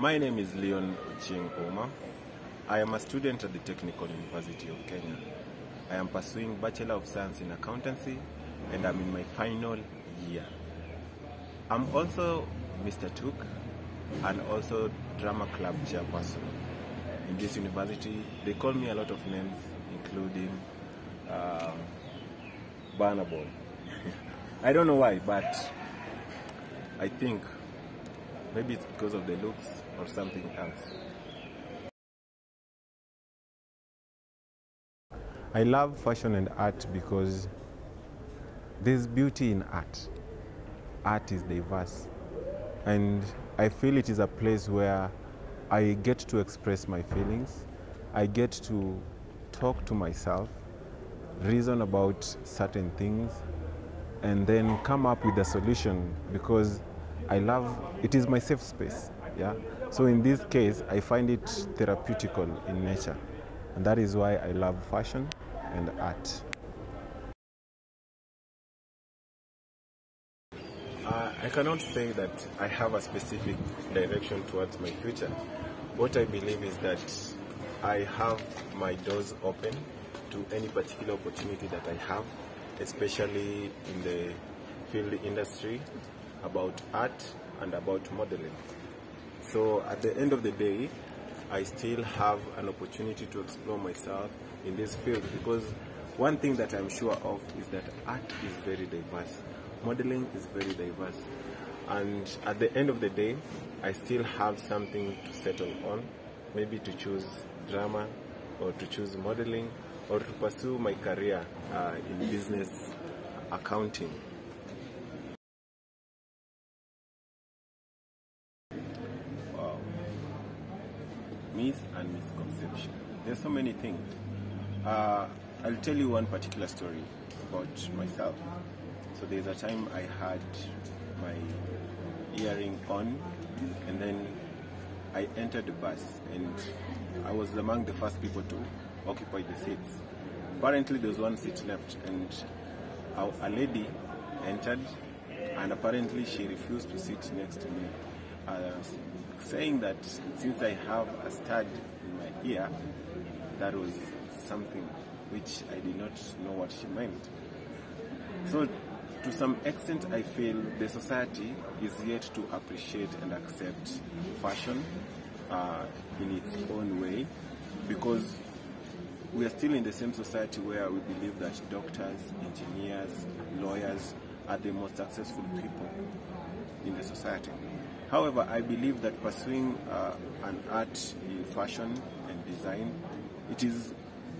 My name is Leon Ochieng. I am a student at the Technical University of Kenya. I am pursuing Bachelor of Science in Accountancy and I'm in my final year. I'm also Mr. Took and also drama club chairperson. In this university, they call me a lot of names, including Barnable. I don't know why, but I think maybe it's because of the looks or something else. I love fashion and art because there's beauty in art. Art is diverse, and I feel it is a place where I get to express my feelings. I get to talk to myself, reason about certain things, and then come up with a solution because I love, it is my safe space. Yeah. So in this case, I find it therapeutical in nature, and that is why I love fashion and art. I cannot say that I have a specific direction towards my future. What I believe is that I have my doors open to any particular opportunity that I have, especially in the field industry, about art and about modeling. So at the end of the day, I still have an opportunity to explore myself in this field, because one thing that I'm sure of is that art is very diverse. Modeling is very diverse. And at the end of the day, I still have something to settle on, maybe to choose drama or to choose modeling or to pursue my career in business accounting. Wow. Myth and misconception. There's so many things. I'll tell you one particular story about myself. So there's a time I had my earring on, and then I entered the bus, and I was among the first people to occupy the seats. Apparently there was one seat left, and a lady entered, and apparently she refused to sit next to me, saying that since I have a stud in my ear, that was something which I did not know what she meant. So to some extent, I feel the society is yet to appreciate and accept fashion in its own way, because we are still in the same society where we believe that doctors, engineers, lawyers are the most successful people in the society. However, I believe that pursuing an art in fashion and design, it is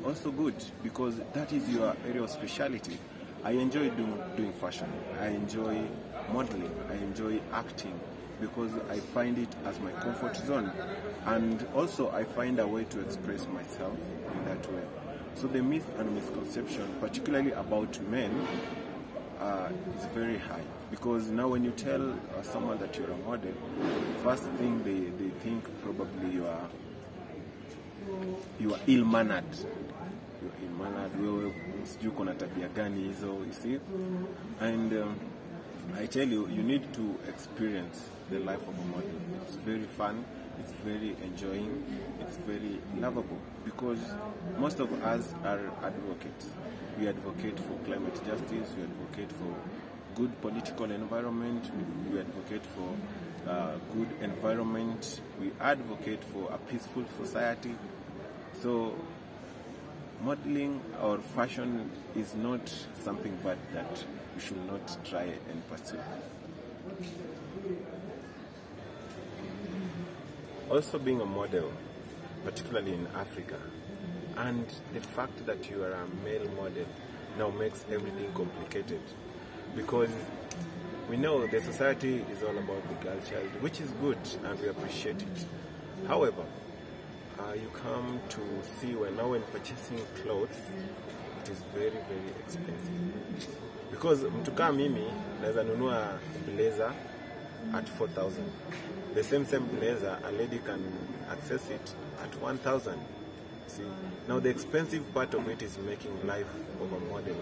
also good, because that is your area of specialty. I enjoy doing fashion, I enjoy modeling, I enjoy acting, because I find it as my comfort zone, and also I find a way to express myself in that way. So the myth and misconception, particularly about men, is very high, because now when you tell someone that you're a model, first thing they think probably you are ill-mannered. You see, and I tell you, you need to experience the life of a model. It's very fun, it's very enjoying, it's very lovable, because most of us are advocates. We advocate for climate justice, we advocate for good political environment, we advocate for good environment, we advocate for a peaceful society. So modeling or fashion is not something bad that we should not try and pursue. Also, being a model, particularly in Africa, and the fact that you are a male model now makes everything complicated, because we know the society is all about the girl child, which is good and we appreciate it. However, you come to see when purchasing clothes, it is very, very expensive. Because mtu kama mimi naweza nunua blazer at 4,000. The same blazer, a lady can access it at 1,000. See, now the expensive part of it is making life of a model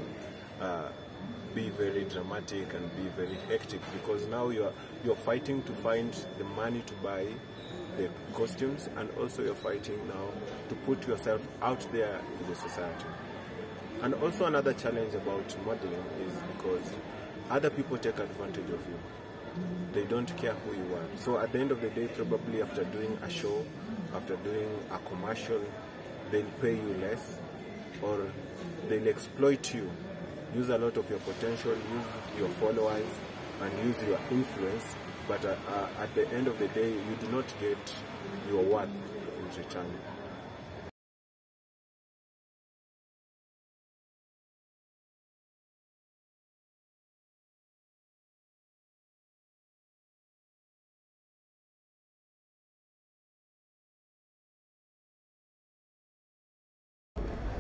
be very dramatic and be very hectic, because now you're fighting to find the money to buy the costumes, and also you're fighting now to put yourself out there in the society. And also another challenge about modeling is because other people take advantage of you. They don't care who you are. So at the end of the day, probably after doing a show, after doing a commercial, they'll pay you less, or they'll exploit you, use a lot of your potential, use your followers, and use your influence, but at the end of the day, you do not get your worth in return.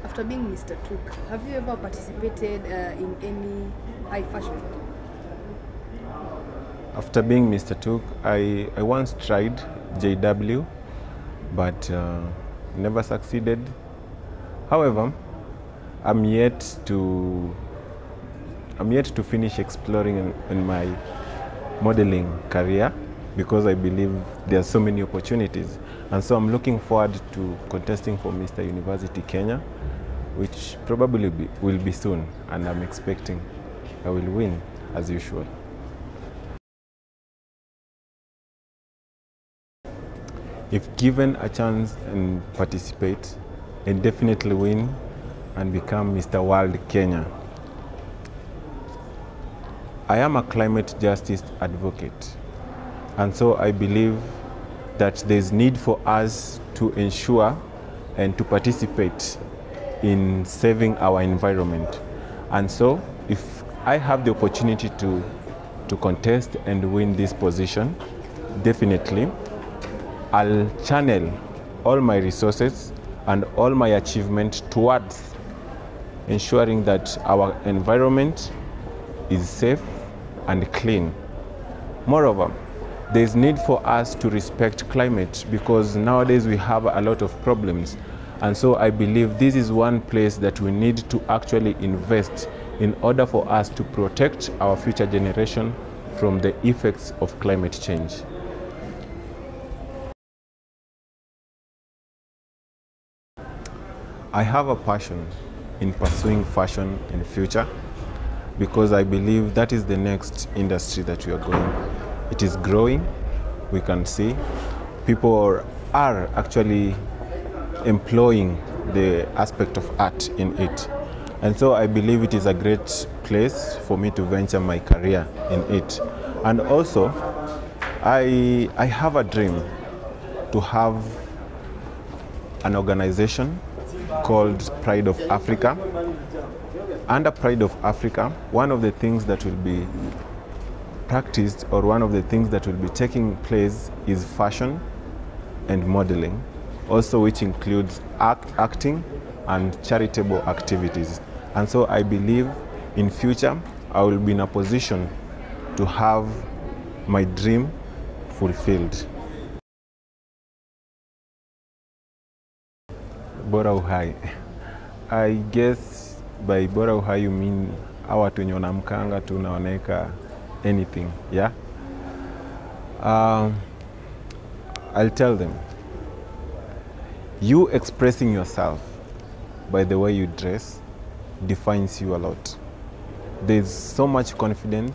After being Mr. Took, have you ever participated in any high fashion? After being Mr. Took, I once tried JW, but never succeeded. However, I'm yet to finish exploring in my modeling career, because I believe there are so many opportunities, and so I'm looking forward to contesting for Mr. University Kenya, which probably will be soon, and I'm expecting I will win as usual. If given a chance and participate, I definitely win and become Mr. World Kenya. I am a climate justice advocate, and so I believe that there's need for us to ensure and to participate in saving our environment. And so if I have the opportunity to contest and win this position, definitely I'll channel all my resources and all my achievement towards ensuring that our environment is safe and clean. Moreover, there is need for us to respect climate, because nowadays we have a lot of problems, and so I believe this is one place that we need to actually invest in order for us to protect our future generation from the effects of climate change. I have a passion in pursuing fashion in the future, because I believe that is the next industry that we are going. It is growing. We can see people are actually employing the aspect of art in it. And so I believe it is a great place for me to venture my career in it. And also, I have a dream to have an organization called Pride of Africa. Under Pride of Africa, one of the things that will be practiced, or one of the things that will be taking place, is fashion and modeling, also which includes acting and charitable activities. And so I believe in future I will be in a position to have my dream fulfilled. Bora Uhai. I guess by Bora Uhai you mean hawa watu wenye wanamkanga tu naoneka anything, yeah? I'll tell them, you expressing yourself by the way you dress defines you a lot. There's so much confidence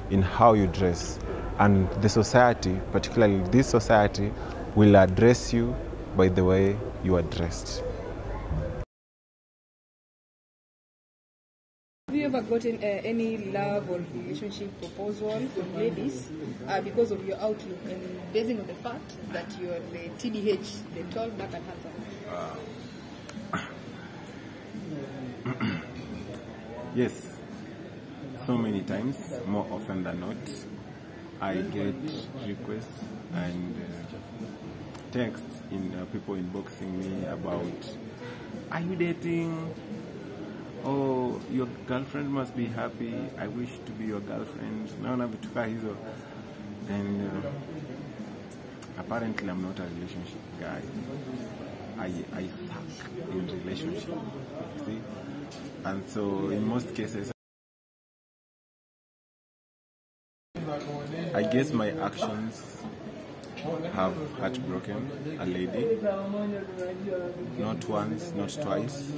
in how you dress, and the society, particularly this society, will address you by the way you are dressed. Have you ever gotten any love or relationship proposal from ladies because of your outlook, and basing on the fact that you are the TDH, the tall, dark and handsome? Yes, so many times, more often than not, I get requests and texts in people inboxing me about, are you dating? Oh, your girlfriend must be happy. I wish to be your girlfriend. Naona vitu kaa hizo. And apparently I'm not a relationship guy. I suck in relationship. See? And so in most cases, I guess my actions have heartbroken a lady, not once, not twice,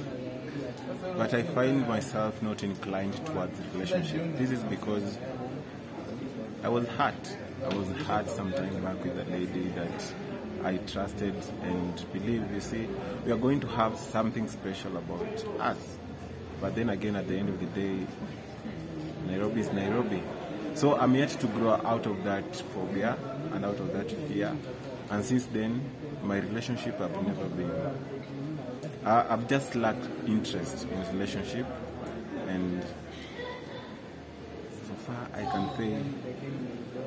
but I find myself not inclined towards relationship. This is because I was hurt. I was hurt some time back with a lady that I trusted and believed, you see, we are going to have something special about us. But then again, at the end of the day, Nairobi is Nairobi. So I'm yet to grow out of that phobia and out of that fear. And since then, my relationship have never been... I've just lacked interest in relationship. And so far, I can say,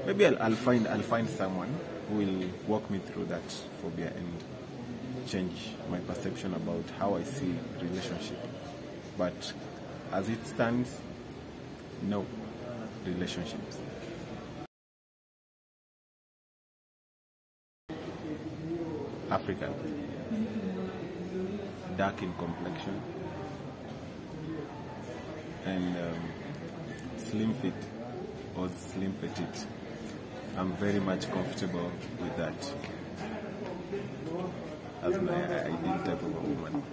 maybe I'll find someone who will walk me through that phobia and change my perception about how I see relationship. But as it stands, no relationships. African, dark in complexion, and slim fit or slim petite. I'm very much comfortable with that as my ideal type of a woman.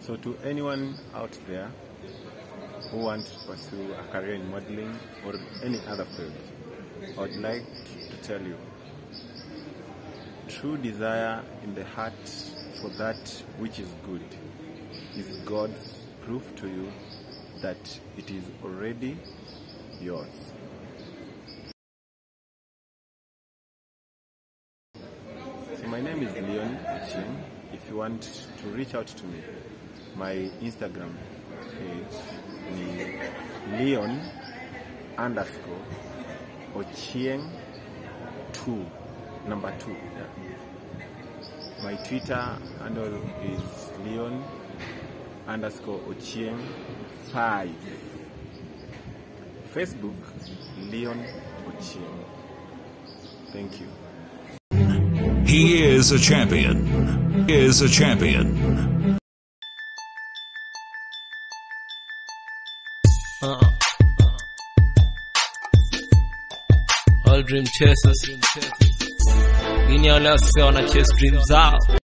So to anyone out there who wants to pursue a career in modeling or any other field, I would like to tell you, true desire in the heart for that which is good is God's proof to you that it is already yours. So my name is Leon Ochieng. If you want to reach out to me, my Instagram page is Leon_Ochieng2, number 2. Yeah. My Twitter handle is Leon_Ochieng5. Facebook, Leon Ochieng. Thank you. He is a champion. He is a champion. All dream chasers. Ini wale wase wana chase dreams zao.